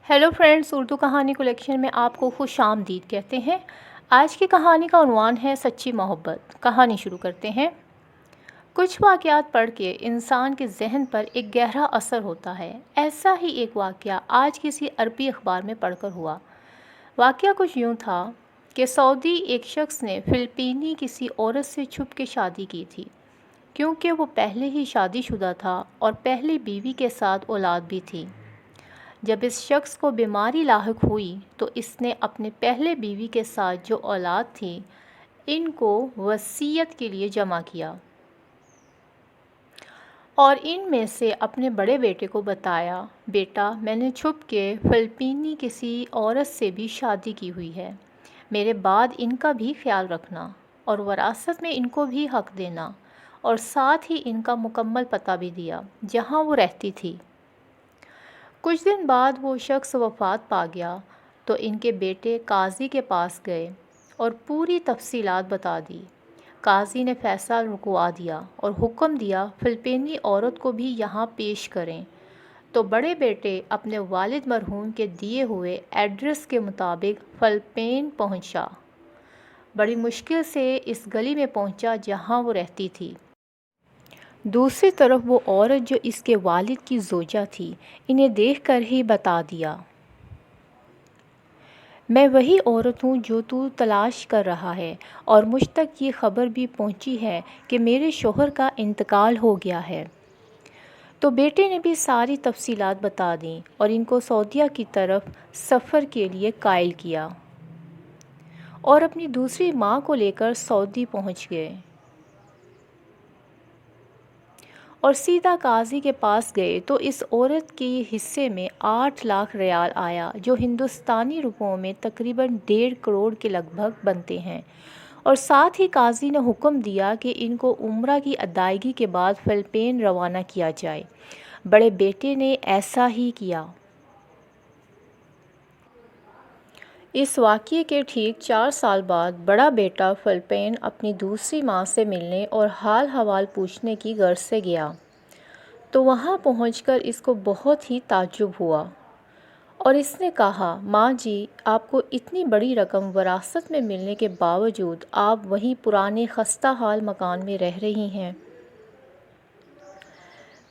Hello friends, Urdu कहानी collection में आपको खुश आमदीद कहते हैं। आज की कहानी का उन्वान है सच्ची मोहब्बत। कहानी शुरू करते हैं। कुछ वाक़यात पढ़ के इंसान के जहन पर एक गहरा असर होता है। ऐसा ही एक वाक़या आज किसी अरबी अखबार में पढ़कर हुआ। वाक़या कुछ यूँ था कि सऊदी एक शख्स ने फ़िलिपीनी किसी औरत से छुप के शादी की थी, क्योंकि वो पहले ही शादीशुदा था और पहली बीवी के साथ औलाद भी थी। जब इस शख्स को बीमारी लाहिक हुई तो इसने अपने पहले बीवी के साथ जो औलाद थी इनको वसीयत के लिए जमा किया और इनमें से अपने बड़े बेटे को बताया, बेटा, मैंने छुप के फ़िलिपीनी किसी औरत से भी शादी की हुई है। मेरे बाद इनका भी ख्याल रखना और वरासत में इनको भी हक़ देना, और साथ ही इनका मुकम्मल पता भी दिया जहाँ वो रहती थी। कुछ दिन बाद वो शख्स वफ़ात पा गया तो इनके बेटे काज़ी के पास गए और पूरी तफसीलात बता दी। काज़ी ने फ़ैसला रुकवा दिया और हुक्म दिया फ़िलिपीनी औरत को भी यहाँ पेश करें। तो बड़े बेटे अपने वालिद मरहूम के दिए हुए एड्रेस के मुताबिक फ़िलिपीन पहुँचा। बड़ी मुश्किल से इस गली में पहुँचा जहाँ वो रहती थी। दूसरी तरफ वो औरत जो इसके वालिद की ज़ौजा थी, इन्हें देखकर ही बता दिया, मैं वही औरत हूँ जो तू तलाश कर रहा है, और मुझ तक ये ख़बर भी पहुँची है कि मेरे शोहर का इंतकाल हो गया है। तो बेटे ने भी सारी तफसीलात बता दी और इनको सऊदीया की तरफ सफ़र के लिए कायल किया और अपनी दूसरी माँ को लेकर सऊदी पहुँच गए और सीधा काजी के पास गए। तो इस औरत के हिस्से में 8 लाख रियाल आया, जो हिंदुस्तानी रुपयों में तकरीबन 1.5 करोड़ के लगभग बनते हैं। और साथ ही काजी ने हुक्म दिया कि इनको उम्रा की अदायगी के बाद फ़िलिपीन रवाना किया जाए। बड़े बेटे ने ऐसा ही किया। इस वाक़ये के ठीक 4 साल बाद बड़ा बेटा फ़िलिपीन अपनी दूसरी माँ से मिलने और हाल हवाल पूछने की गर्ज से गया। तो वहाँ पहुंचकर इसको बहुत ही ताज्जुब हुआ और इसने कहा, माँ जी, आपको इतनी बड़ी रकम वरासत में मिलने के बावजूद आप वहीं पुराने खस्ता हाल मकान में रह रही हैं।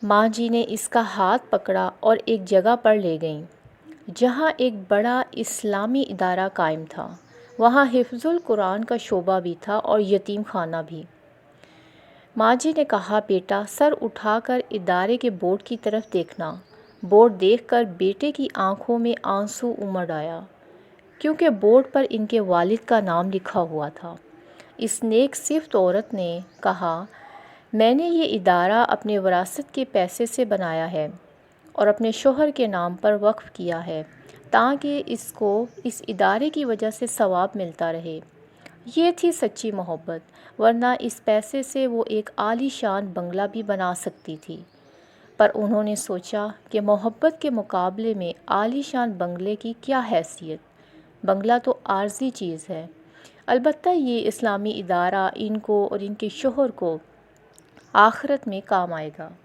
माँ जी ने इसका हाथ पकड़ा और एक जगह पर ले गईं जहाँ एक बड़ा इस्लामी इदारा कायम था। वहाँ हिफ्ज़ुल कुरान का शोबा भी था और यतीम खाना भी। माँ जी ने कहा, बेटा, सर उठाकर इदारे के बोर्ड की तरफ देखना। बोर्ड देखकर बेटे की आंखों में आंसू उमड़ आया, क्योंकि बोर्ड पर इनके वालिद का नाम लिखा हुआ था। इस नेक सिफ्त औरत ने कहा, मैंने ये इदारा अपने वरासत के पैसे से बनाया है और अपने शोहर के नाम पर वक्फ़ किया है, ताकि इसको इस इदारे की वजह से सवाब मिलता रहे। ये थी सच्ची मोहब्बत, वरना इस पैसे से वो एक आलीशान बंगला भी बना सकती थी। पर उन्होंने सोचा कि मोहब्बत के मुकाबले में आलीशान बंगले की क्या हैसियत, बंगला तो आर्जी चीज़ है। अलबत्ता ये इस्लामी इदारा इनको और इनके शोहर को आखिरत में काम आएगा।